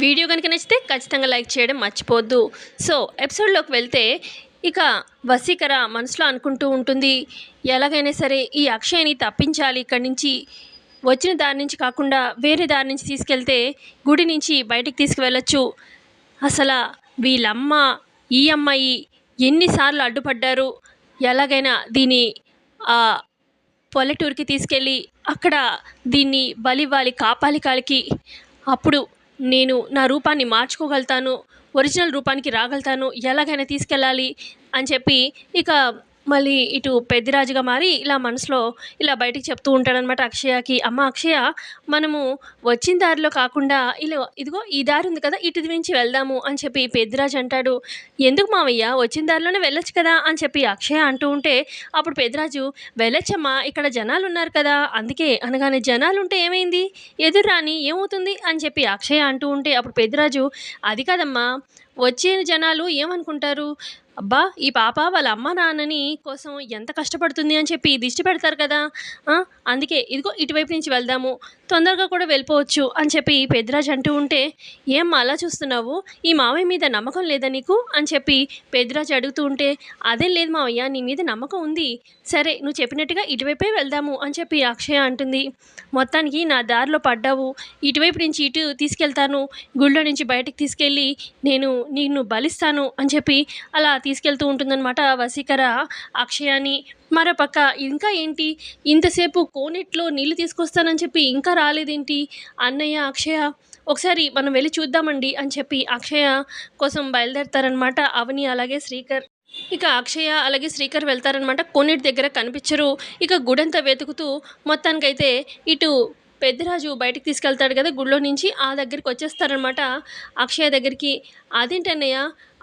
Video కనుక నచ్చితే ఖచ్చితంగా లైక్ చేయడం మర్చిపోవద్దు. సో ఎపిసోడ్లోకి వెళ్తే ఇక వసీకర మనసులో అనుకుంటూ ఉంటుంది, ఎలాగైనా సరే ఈ అక్షయ్ని తప్పించాలి ఇక్కడి నుంచి. వచ్చిన దారి నుంచి కాకుండా వేరే దారి నుంచి తీసుకెళ్తే గుడి నుంచి బయటికి తీసుకువెళ్ళొచ్చు. అసలు వీళ్ళమ్మ ఈ అమ్మాయి ఎన్నిసార్లు అడ్డుపడ్డారు. ఎలాగైనా దీని పల్లెటూరికి తీసుకెళ్ళి అక్కడ దీన్ని బలివ్వాలి కాపాలికాలకి. అప్పుడు నేను నా రూపాన్ని మార్చుకోగలుగుతాను, ఒరిజినల్ రూపానికి రాగలుగుతాను, ఎలాగైనా తీసుకెళ్ళాలి అని చెప్పి ఇక మళ్ళీ ఇటు పెద్దిరాజుగా మారి ఇలా మనసులో ఇలా బయటికి చెప్తూ ఉంటాడనమాట అక్షయకి. అమ్మ అక్షయ, మనము వచ్చిన దారిలో కాకుండా ఇలా ఇదిగో ఈ దారి ఉంది కదా, ఇటు నుంచి వెళ్దాము అని చెప్పి పెద్దిరాజు అంటాడు. ఎందుకు మావయ్య, వచ్చిన దారిలోనే వెళ్ళొచ్చు కదా అని చెప్పి అక్షయ అంటూ ఉంటే అప్పుడు పెద్దిరాజు, వెళ్ళొచ్చమ్మా, ఇక్కడ జనాలు ఉన్నారు కదా అందుకే. అనగానే జనాలు ఉంటే ఏమైంది, ఎదురు రాని ఏమవుతుంది అని చెప్పి అక్షయ అంటూ ఉంటే అప్పుడు పెద్దిరాజు, అది కాదమ్మా, వచ్చే జనాలు ఏమనుకుంటారు, అబ్బా ఈ పాప వాళ్ళ అమ్మ నాన్నని కోసం ఎంత కష్టపడుతుంది అని చెప్పి దిష్టి పెడతారు కదా, అందుకే ఇదిగో ఇటువైపు నుంచి వెళ్దాము, తొందరగా కూడా వెళ్ళిపోవచ్చు అని చెప్పి పెద్దిరాజు అంటూ ఉంటే, ఏమ్మా అలా చూస్తున్నావు, ఈ మావయ్య మీద నమ్మకం లేదా నీకు అని చెప్పి పెద్దిరాజు అడుగుతూ ఉంటే, అదేం లేదు మావయ్య, నీ మీద నమ్మకం ఉంది, సరే నువ్వు చెప్పినట్టుగా ఇటువైపే వెళ్దాము అని చెప్పి అక్షయ అంటుంది. మొత్తానికి నా దారిలో పడ్డావు, ఇటువైపు నుంచి ఇటు తీసుకెళ్తాను, గుళ్ళో నుంచి బయటికి తీసుకెళ్ళి నేను నిన్ను బలిస్తాను అని చెప్పి అలా తీసుకెళ్తూ ఉంటుందన్నమాట వసీకర అక్షయాని. మరోపక్క ఇంకా ఏంటి, ఇంతసేపు కోనేట్లో నీళ్లు తీసుకొస్తానని చెప్పి ఇంకా రాలేదేంటి అన్నయ్య అక్షయ, ఒకసారి మనం వెళ్ళి చూద్దామండి అని చెప్పి అక్షయ కోసం బయలుదేరతారనమాట అవని అలాగే శ్రీకర్. ఇక అక్షయ అలాగే శ్రీకర్ వెళ్తారనమాట. కోనేటి దగ్గర కనిపించరు. ఇక గుడంతా వెతుకుతూ మొత్తానికైతే ఇటు పెద్దిరాజు బయటికి తీసుకెళ్తాడు కదా గుళ్ళో నుంచి, ఆ దగ్గరికి వచ్చేస్తారనమాట అక్షయ దగ్గరికి. అదేంటన్నయ్య,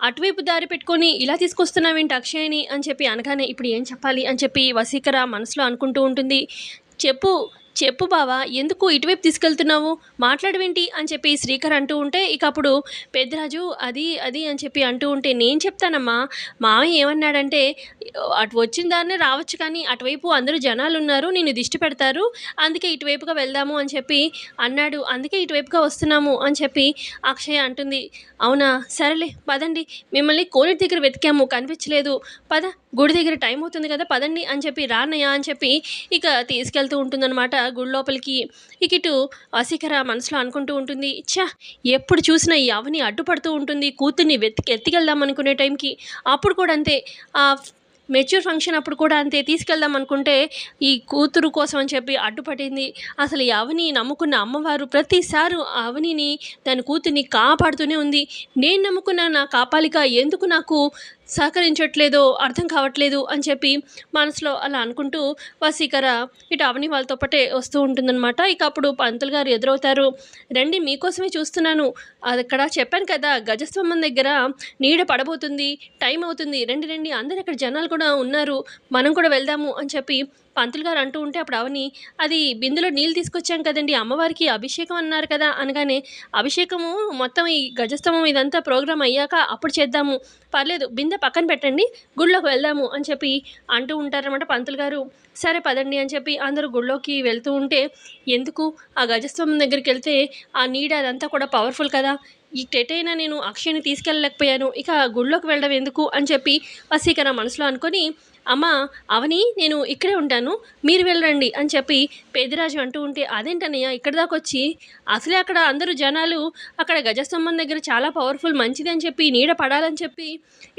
అటువైపు దారి పెట్టుకొని ఇలా తీసుకొస్తున్నావేంటి అక్షయని అని చెప్పి అనగానే ఇప్పుడు ఏం చెప్పాలి అని చెప్పి వసీకర మనసులో అనుకుంటూ ఉంటుంది. చెప్పు చెప్పు బావా, ఎందుకు ఇటువైపు తీసుకెళ్తున్నావు, మాట్లాడవేంటి అని చెప్పి శ్రీకర్ అంటూ ఉంటే ఇక అప్పుడు పెద్దిరాజు అది అది అని చెప్పి అంటూ ఉంటే, నేను చెప్తానమ్మా, మామయ్య ఏమన్నాడంటే అటు వచ్చిన దారినే రావచ్చు కానీ అటువైపు అందరూ జనాలు ఉన్నారు, నిన్ను దిష్టి పెడతారు, అందుకే ఇటువైపుగా వెళ్దాము అని చెప్పి అన్నాడు, అందుకే ఇటువైపుగా వస్తున్నాము అని చెప్పి అక్షయ అంటుంది. అవునా, సరేలే పదండి, మిమ్మల్ని కోనేటి దగ్గర వెతికాము కనిపించలేదు, పద గుడి దగ్గర టైం అవుతుంది కదా పదండి అని చెప్పి రాన్నయ్య అని చెప్పి ఇక తీసుకెళ్తూ ఉంటుందన్నమాట గుడి లోపలికి. ఇక ఇటు వసీకర మనసులో అనుకుంటూ ఉంటుంది, ఛా, ఎప్పుడు చూసినా ఈ అవని అడ్డుపడుతూ ఉంటుంది, కూతుర్ని ఎత్తికెళ్దాం అనుకునే టైంకి అప్పుడు కూడా అంతే, మెచ్యూర్ ఫంక్షన్ అప్పుడు కూడా అంతే, తీసుకెళ్దాం అనుకుంటే ఈ కూతురు కోసం అని చెప్పి అడ్డుపడింది. అసలు ఈ అవని నమ్ముకున్న అమ్మవారు ప్రతిసారి అవనిని దాని కూతుర్ని కాపాడుతూనే ఉంది. నేను నమ్ముకున్న నా కాపాలిక ఎందుకు నాకు సహకరించట్లేదో అర్థం కావట్లేదు అని చెప్పి మనసులో అలా అనుకుంటూ వసీకర ఇటు అవని వాళ్ళతో పాటే వస్తూ ఉంటుందన్నమాట. ఇక అప్పుడు పంతులు గారు ఎదురవుతారు. రండి, మీకోసమే చూస్తున్నాను, అది అక్కడ చెప్పాను కదా గజస్తంభం దగ్గర నీడ పడబోతుంది, టైం అవుతుంది, రండి రండి, అందరు అక్కడ జనాలు కూడా ఉన్నారు, మనం కూడా వెళ్దాము అని చెప్పి పంతులు గారు అంటూ ఉంటే అప్పుడు అవని, అది బిందులో నీళ్ళు తీసుకొచ్చాం కదండి, అమ్మవారికి అభిషేకం అన్నారు కదా అనగానే, అభిషేకము మొత్తం ఈ గజస్తంభం ఇదంతా ప్రోగ్రాం అయ్యాక అప్పుడు చేద్దాము, పర్లేదు బిందె పక్కన పెట్టండి, గుళ్ళోకి వెళ్దాము అని చెప్పి అంటూ ఉంటారన్నమాట పంతులు గారు. సరే పదండి అని చెప్పి అందరూ గుళ్ళోకి వెళ్తూ ఉంటే, ఎందుకు ఆ గజస్తంభం దగ్గరికి వెళ్తే ఆ నీడ అదంతా కూడా పవర్ఫుల్ కదా, ఈ టెటైనా నేను అక్షయ్ని తీసుకెళ్ళలేకపోయాను, ఇక గుళ్ళోకి వెళ్ళడం ఎందుకు అని చెప్పి వసీకర మనసులో అనుకొని, అమ్మ అవని, నేను ఇక్కడే ఉంటాను, మీరు వెళ్ళండి అని చెప్పి పెద్దిరాజు అంటూ ఉంటే, అదేంటన్నయ్య ఇక్కడ దాకా వచ్చి, అసలే అక్కడ అందరూ జనాలు అక్కడ గజస్తంభం దగ్గర చాలా పవర్ఫుల్ మంచిది అని చెప్పి నీడ పడాలని చెప్పి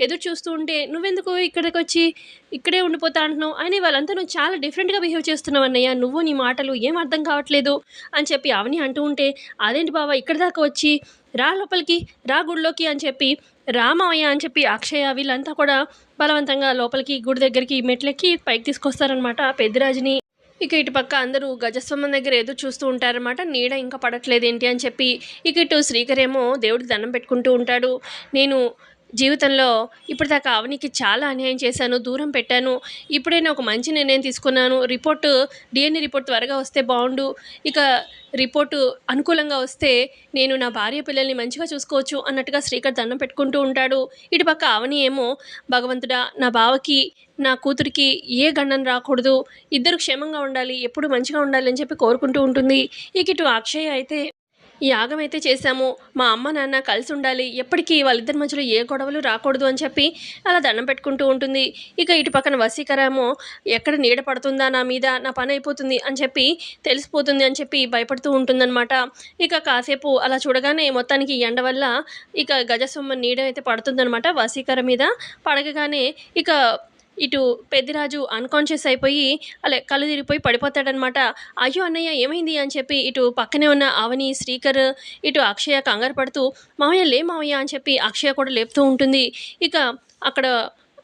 ఎదురు చూస్తూ ఉంటే, నువ్వెందుకు ఇక్కడికి వచ్చి ఇక్కడే ఉండిపోతా అంటున్నావు, అని వాళ్ళంతా నువ్వు చాలా డిఫరెంట్గా బిహేవ్ చేస్తున్నావు అన్నయ్య, నువ్వు నీ మాటలు ఏం అర్థం కావట్లేదు అని చెప్పి అవని అంటూ ఉంటే, అదేంటి బావా ఇక్కడ దాకా వచ్చి, రా లోపలికి, రా గుడిలోకి అని చెప్పి, రామయ్య అని చెప్పి అక్షయ వీళ్ళంతా కూడా బలవంతంగా లోపలికి గుడి దగ్గరికి మెట్లెక్కి పైకి తీసుకొస్తారనమాట పెద్దిరాజుని. ఇక ఇటుపక్క అందరూ గజస్తంభం దగ్గర ఎదురు చూస్తూ ఉంటారనమాట, నీడ ఇంకా పడట్లేదు ఏంటి అని చెప్పి. ఇక ఇటు శ్రీకర్ ఏమో దేవుడికి దండం పెట్టుకుంటూ ఉంటాడు, నేను జీవితంలో ఇప్పటిదాకా అవనికి చాలా అన్యాయం చేశాను, దూరం పెట్టాను, ఇప్పుడైనా ఒక మంచి నిర్ణయం తీసుకున్నాను, డిఎన్ఏ రిపోర్ట్ త్వరగా వస్తే బాగుండు, ఇక రిపోర్టు అనుకూలంగా వస్తే నేను నా భార్య పిల్లల్ని మంచిగా చూసుకోవచ్చు అన్నట్టుగా శ్రీకర్ దండం పెట్టుకుంటూ ఉంటాడు. ఇటుపక్క అవని ఏమో, భగవంతుడా నా బావకి నా కూతురికి ఏ గండం రాకూడదు, ఇద్దరు క్షేమంగా ఉండాలి, ఎప్పుడు మంచిగా ఉండాలి అని చెప్పి కోరుకుంటూ ఉంటుంది. ఇక ఇటు అక్షయ్ అయితే యాగం అయితే చేశాము. మా అమ్మ, నాన్న కలిసుండాలి. ఎప్పటికీ వాళ్ళిద్దరి మధ్యలో ఏ గొడవలు రాకూడదు అని చెప్పి అలా దండం పెట్టుకుంటూ ఉంటుంది. ఇక ఇటు పక్కన వసీకరేమో ఎక్కడ నీడ పడుతుందా నా మీద, నా పనయిపోతుంది అని చెప్పి తెలిసిపోతుంది అని చెప్పి భయపడుతూ ఉంటుందనమాట. ఇక కాసేపు అలా చూడగానే మొత్తానికి ఎండ వల్ల ఇక గజస్తంభం నీడ అయితే పడుతుందనమాట వసీకర మీద. పడగగానే ఇక ఇటు పెద్దిరాజు అన్‌కాన్షియస్ అయిపోయి అలా కళ్ళు తిరిగిపోయి పడిపోతాడనమాట. అయ్యో! అన్నయ్య ఏమైంది అని చెప్పి ఇటు పక్కనే ఉన్న అవని, శ్రీకర్, ఇటు అక్షయ కంగారు పడుతూ మావయ్య లే మావయ్య అని చెప్పి అక్షయ కూడా లేపుతూ ఉంటుంది. ఇక అక్కడ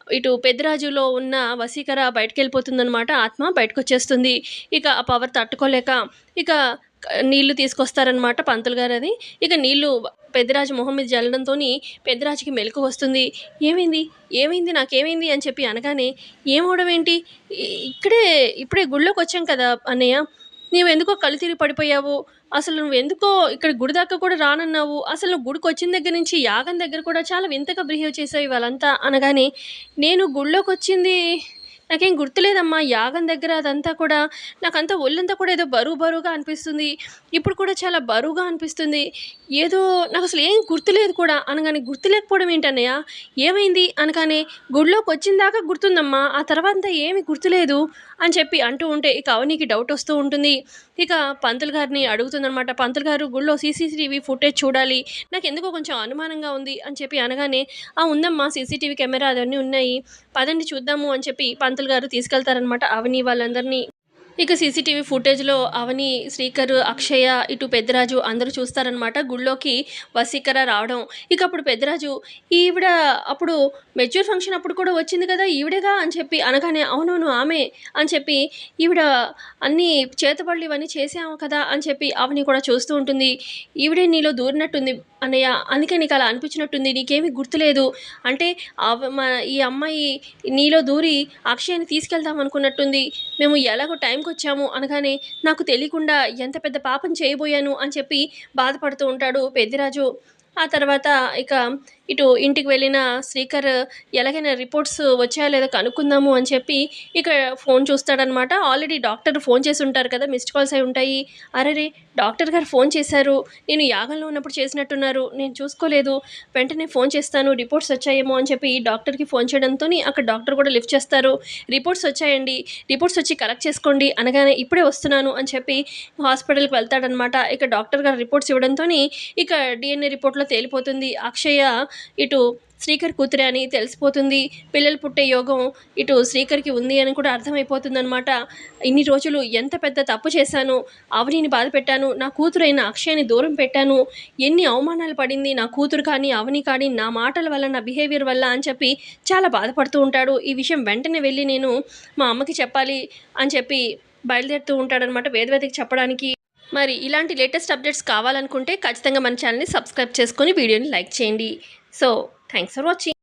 ఇటు పెద్దిరాజులో ఉన్న వసీకర బయటికెళ్ళిపోతుందనమాట. ఆత్మ బయటకొచ్చేస్తుంది. ఇక ఆ పవర్ తట్టుకోలేక ఇక నీళ్లు తీసుకొస్తారనమాట పంతులు గారది. ఇక నీళ్లు పెద్దిరాజు మొహం మీద జల్లడంతోని పెద్దిరాజుకి మెలకువ వస్తుంది. ఏమైంది? ఏమైంది? నాకేమైంది? అని చెప్పి అనగానే ఏమవడం ఏంటి? ఇప్పుడే గుడిలోకొచ్చాం కదా అన్నయ్య! నీవెందుకో కళ్ళు తిరిగి పడిపోయావు. అసలు నువ్వెందుకో ఇక్కడ గుడి దాకా కూడా రానన్నావు. అసలు నువ్వు గుడికొచ్చిన దగ్గర నుంచి యాగం దగ్గర కూడా చాలా వింతగా బిహేవ్ చేసావు ఇవాళంతా అనగానే, నేను గుడిలోకొచ్చింది నాకేం గుర్తులేదమ్మా. యాగం దగ్గర అదంతా కూడా నాకంతా ఒళ్ళంతా కూడా ఏదో బరువుగా అనిపిస్తుంది. ఇప్పుడు కూడా చాలా బరువుగా అనిపిస్తుంది. ఏదో నాకసలు ఏం గుర్తులేదు కూడా అనగానే, గుర్తులేకపోవడం ఏంటన్నయ్య? ఏమైంది? అనగానే, గుడిలోకొచ్చిన దాకా గుర్తుందమ్మా. ఆ తర్వాతంతా ఏమీ గుర్తులేదు అని చెప్పి అంటూ ఉంటే ఇక అవనికి డౌట్ వస్తూ ఉంటుంది. ఇక పంతులు గారిని అడుగుతుందనమాట. పంతులు గారు గుడిలో సీసీటీవీ ఫుటేజ్ చూడాలి. నాకెందుకో కొంచెం అనుమానంగా ఉంది అని చెప్పి అనగానే, ఉందమ్మా సీసీటీవీ కెమెరా అవన్నీ ఉన్నాయి. పదండి చూద్దాము అని చెప్పి పంతులు గారు తీసుకెళ్తారనమాట అవని వాళ్ళందరినీ. ఇక సీసీటీవీ ఫుటేజ్‌లో అవని, శ్రీకర్, అక్షయ, ఇటు పెద్దిరాజు అందరూ చూస్తారనమాట గుడిలోకి వసీకర రావడం. ఇక అప్పుడు పెద్దిరాజు ఈవిడ అప్పుడు మెచ్యూర్ ఫంక్షన్ అప్పుడు కూడా వచ్చింది కదా! ఈవిడేగా అని చెప్పి అనగానే, అవునవును ఆమె అని చెప్పి ఈవిడ అన్నీ చేతబడులు ఇవన్నీ చేసాము కదా! అని చెప్పి అవని కూడా చూస్తూ ఉంటుంది. ఈవిడే నీలో దూరినట్టుంది అన్నయ్య. అందుకే నీకు అలా అనిపించినట్టుంది. నీకేమీ గుర్తులేదు. అంటే ఈ అమ్మాయి నీలో దూరి అక్షయని తీసుకెళ్దాం అనుకున్నట్టుంది. మేము ఎలాగో టైంకొచ్చాము అనగానే, నాకు తెలియకుండా ఎంత పెద్ద పాపం చేయబోయాను అని చెప్పి బాధపడుతూ ఉంటాడు పెద్దిరాజు. ఆ తర్వాత ఇక ఇటు ఇంటికి వెళ్ళిన శ్రీకర్ ఎలాగైనా రిపోర్ట్స్ వచ్చాయో లేదో కనుక్కుందాము అని చెప్పి ఇక ఫోన్ చూస్తాడనమాట. ఆల్రెడీ డాక్టర్ ఫోన్ చేసి ఉంటారు కదా! మిస్డ్ కాల్స్ అయి ఉంటాయి. అరెరే! డాక్టర్ గారు ఫోన్ చేశారు. నేను యాగంలో ఉన్నప్పుడు చేసినట్టున్నారు. నేను చూసుకోలేదు. వెంటనే ఫోన్ చేస్తాను. రిపోర్ట్స్ వచ్చాయేమో అని చెప్పి డాక్టర్‌కి ఫోన్ చేయడంతోని అక్కడ డాక్టర్ కూడా లిఫ్ట్ చేస్తారు. రిపోర్ట్స్ వచ్చాయండి. రిపోర్ట్స్ వచ్చి కలెక్ట్ చేసుకోండి అనగానే, ఇప్పుడే వస్తున్నాను అని చెప్పి హాస్పిటల్‌కి వెళ్తాడనమాట. ఇక డాక్టర్ గారు రిపోర్ట్స్ ఇవ్వడంతోని ఇక డీఎన్ఏ రిపోర్ట్‌లో తేలిపోతుంది. అక్షయ ఇటు శ్రీకర్ కూతురే అని తెలిసిపోతుంది. పిల్లలు పుట్టే యోగం ఇటు శ్రీకర్‌కి ఉంది అని కూడా అర్థమైపోతుందనమాట. ఇన్ని రోజులు ఎంత పెద్ద తప్పు చేశాను. అవనిని బాధ పెట్టాను. నా కూతురైన అక్షయని దూరం పెట్టాను. ఎన్ని అవమానాలు పడింది నా కూతురు కానీ, అవని కానీ నా మాటల వల్ల, నా బిహేవియర్ వల్ల అని చెప్పి చాలా బాధపడుతూ ఉంటాడు. ఈ విషయం వెంటనే వెళ్ళి నేను మా అమ్మకి చెప్పాలి అని చెప్పి బయలుదేరుతూ ఉంటాడనమాట వేదవతికి చెప్పడానికి. మరి ఇలాంటి లేటెస్ట్ అప్డేట్స్ కావాలనుకుంటే ఖచ్చితంగా మన ఛానల్‌ని సబ్స్క్రైబ్ చేసుకొని వీడియోని లైక్ చేయండి. So thanks for watching.